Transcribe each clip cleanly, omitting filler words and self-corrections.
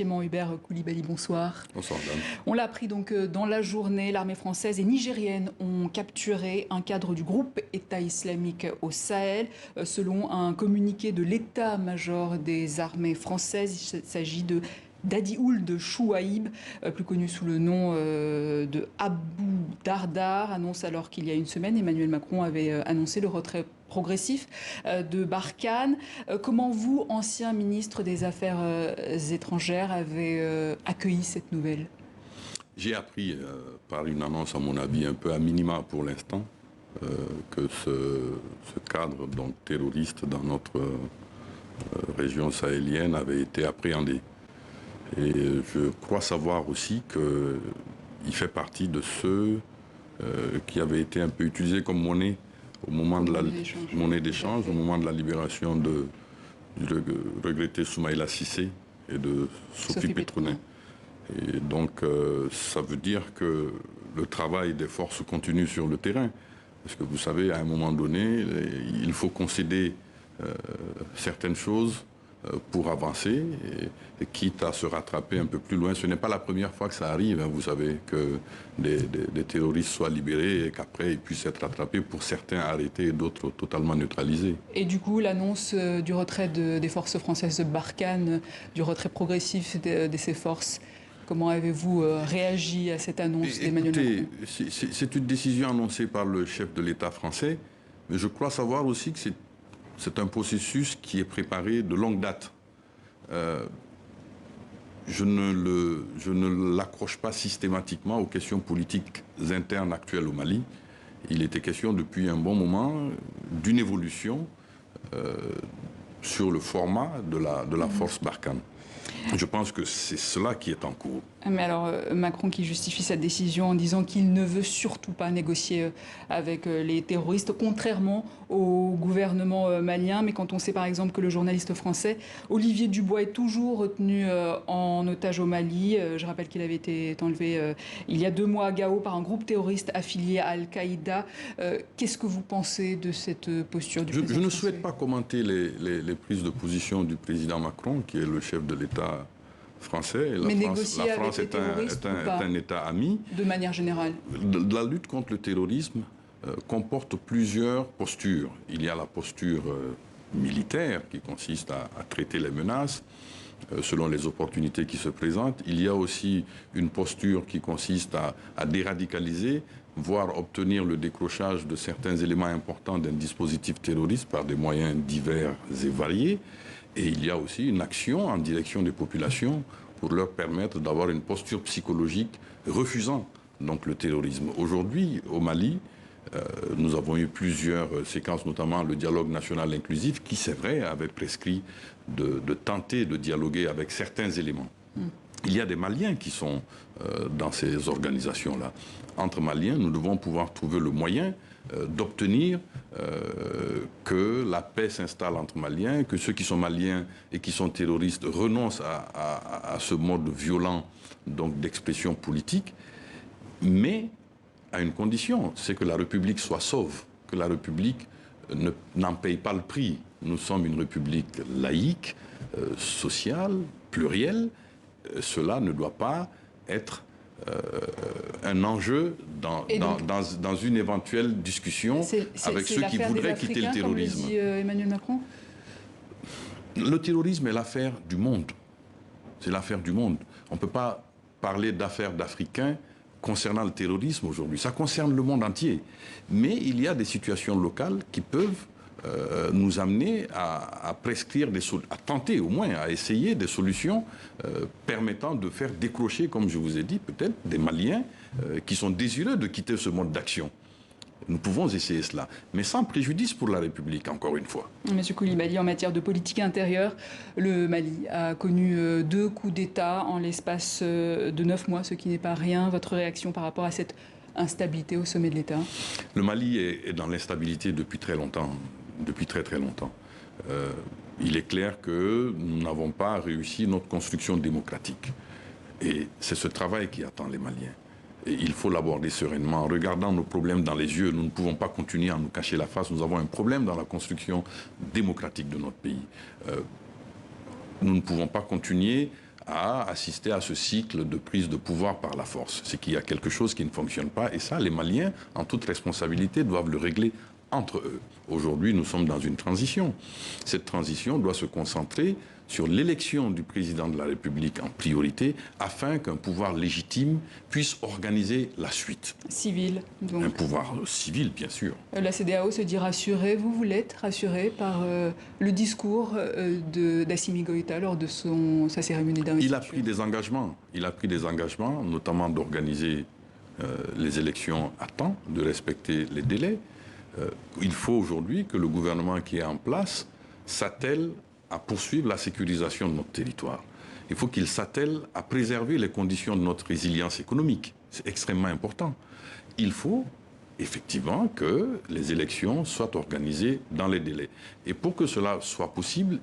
Hubert Koulibaly, bonsoir. Bonsoir, madame. On l'a appris donc dans la journée, l'armée française et nigérienne ont capturé un cadre du groupe État islamique au Sahel. Selon un communiqué de l'état-major des armées françaises, il s'agit de Dadi Ould Chouaïb, plus connu sous le nom de Abou Dardar, annonce alors qu'il y a une semaine, Emmanuel Macron avait annoncé le retrait progressif de Barkhane. Comment vous, ancien ministre des Affaires étrangères, avez accueilli cette nouvelle? J'ai appris par une annonce, à mon avis, un peu à minima pour l'instant, que ce cadre donc, terroriste dans notre région sahélienne avait été appréhendé. Et je crois savoir aussi qu'il fait partie de ceux qui avaient été un peu utilisés comme monnaie au moment de la monnaie d'échange, au moment de la libération du regretté Soumaïla Cissé et de Sophie Pétronet. Et donc ça veut dire que le travail des forces continue sur le terrain. Parce que vous savez, à un moment donné, il faut concéder certaines choses pour avancer, et quitte à se rattraper un peu plus loin. Ce n'est pas la première fois que ça arrive, hein, vous savez, que des terroristes soient libérés et qu'après ils puissent être rattrapés, pour certains arrêtés et d'autres totalement neutralisés. Et du coup, l'annonce du retrait des forces françaises de Barkhane, du retrait progressif de ces forces, comment avez-vous réagi à cette annonce d'Emmanuel Macron? C'est une décision annoncée par le chef de l'État français, mais je crois savoir aussi que c'est un processus qui est préparé de longue date. Je ne l'accroche pas systématiquement aux questions politiques internes actuelles au Mali. Il était question depuis un bon moment d'une évolution sur le format de la force Barkhane. Je pense que c'est cela qui est en cours. Mais alors, Macron qui justifie cette décision en disant qu'il ne veut surtout pas négocier avec les terroristes, contrairement au gouvernement malien. Mais quand on sait par exemple que le journaliste français Olivier Dubois est toujours retenu en otage au Mali, je rappelle qu'il avait été enlevé il y a 2 mois à Gao par un groupe terroriste affilié à Al-Qaïda. Qu'est-ce que vous pensez de cette posture du président Je ne français? souhaite pas commenter les prises de position du président Macron, qui est le chef de l'État français. Mais la négocier France avec les terroristes est un État ami. De manière générale. La lutte contre le terrorisme comporte plusieurs postures. Il y a la posture militaire qui consiste à traiter les menaces selon les opportunités qui se présentent. Il y a aussi une posture qui consiste à déradicaliser, voire obtenir le décrochage de certains éléments importants d'un dispositif terroriste par des moyens divers et variés. Et il y a aussi une action en direction des populations pour leur permettre d'avoir une posture psychologique refusant donc le terrorisme. Aujourd'hui, au Mali, nous avons eu plusieurs séquences, notamment le dialogue national inclusif, qui, c'est vrai, avait prescrit de tenter de dialoguer avec certains éléments. Il y a des Maliens qui sont dans ces organisations-là. Entre Maliens, nous devons pouvoir trouver le moyen d'obtenir que la paix s'installe entre Maliens, que ceux qui sont Maliens et qui sont terroristes renoncent à ce mode violent donc d'expression politique, mais à une condition, c'est que la République soit sauve, que la République n'en paye pas le prix. Nous sommes une République laïque, sociale, plurielle. Cela ne doit pas être un enjeu dans une éventuelle discussion avec ceux qui voudraient quitter le terrorisme. Comme le dit Emmanuel Macron. Le terrorisme est l'affaire du monde. C'est l'affaire du monde. On ne peut pas parler d'affaires d'Africains concernant le terrorisme aujourd'hui. Ça concerne le monde entier. Mais il y a des situations locales qui peuvent nous amener à prescrire à tenter au moins, à essayer des solutions permettant de faire décrocher, comme je vous ai dit, peut-être des Maliens qui sont désireux de quitter ce mode d'action. Nous pouvons essayer cela, mais sans préjudice pour la République, encore une fois. Monsieur Koulibaly, en matière de politique intérieure, le Mali a connu 2 coups d'État en l'espace de 9 mois, ce qui n'est pas rien. Votre réaction par rapport à cette instabilité au sommet de l'État? Le Mali est dans l'instabilité depuis très longtemps, depuis très très longtemps. Il est clair que nous n'avons pas réussi notre construction démocratique. Et c'est ce travail qui attend les Maliens. Et il faut l'aborder sereinement, en regardant nos problèmes dans les yeux. Nous ne pouvons pas continuer à nous cacher la face. Nous avons un problème dans la construction démocratique de notre pays. Nous ne pouvons pas continuer à assister à ce cycle de prise de pouvoir par la force. C'est qu'il y a quelque chose qui ne fonctionne pas, et ça, les Maliens, en toute responsabilité, doivent le régler entre eux. Aujourd'hui, nous sommes dans une transition. Cette transition doit se concentrer sur l'élection du président de la République en priorité, afin qu'un pouvoir légitime puisse organiser la suite. Civil, donc. Un pouvoir civil, bien sûr. La CEDEAO se dit rassurée. Vous l'êtes rassuré par le discours d'Assimi Goïta lors de sa cérémonie d'investiture? Il a pris des engagements. Il a pris des engagements, notamment d'organiser les élections à temps, de respecter les délais. Il faut aujourd'hui que le gouvernement qui est en place s'attelle à poursuivre la sécurisation de notre territoire. Il faut qu'il s'attelle à préserver les conditions de notre résilience économique. C'est extrêmement important. Il faut effectivement que les élections soient organisées dans les délais. Et pour que cela soit possible,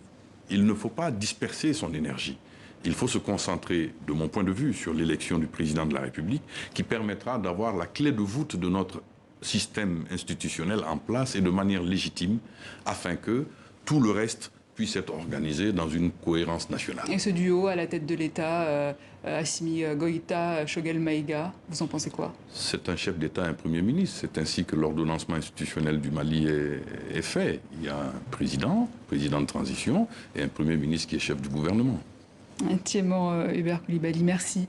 il ne faut pas disperser son énergie. Il faut se concentrer, de mon point de vue, sur l'élection du président de la République, qui permettra d'avoir la clé de voûte de notre système institutionnel en place et de manière légitime, afin que tout le reste puisse être organisé dans une cohérence nationale. Et ce duo à la tête de l'État, Assimi Goïta, Choguel Maïga, vous en pensez quoi? C'est un chef d'État et un Premier ministre. C'est ainsi que l'ordonnancement institutionnel du Mali est fait. Il y a un président de transition, et un Premier ministre qui est chef du gouvernement. Intimement, Hubert Coulibaly, merci.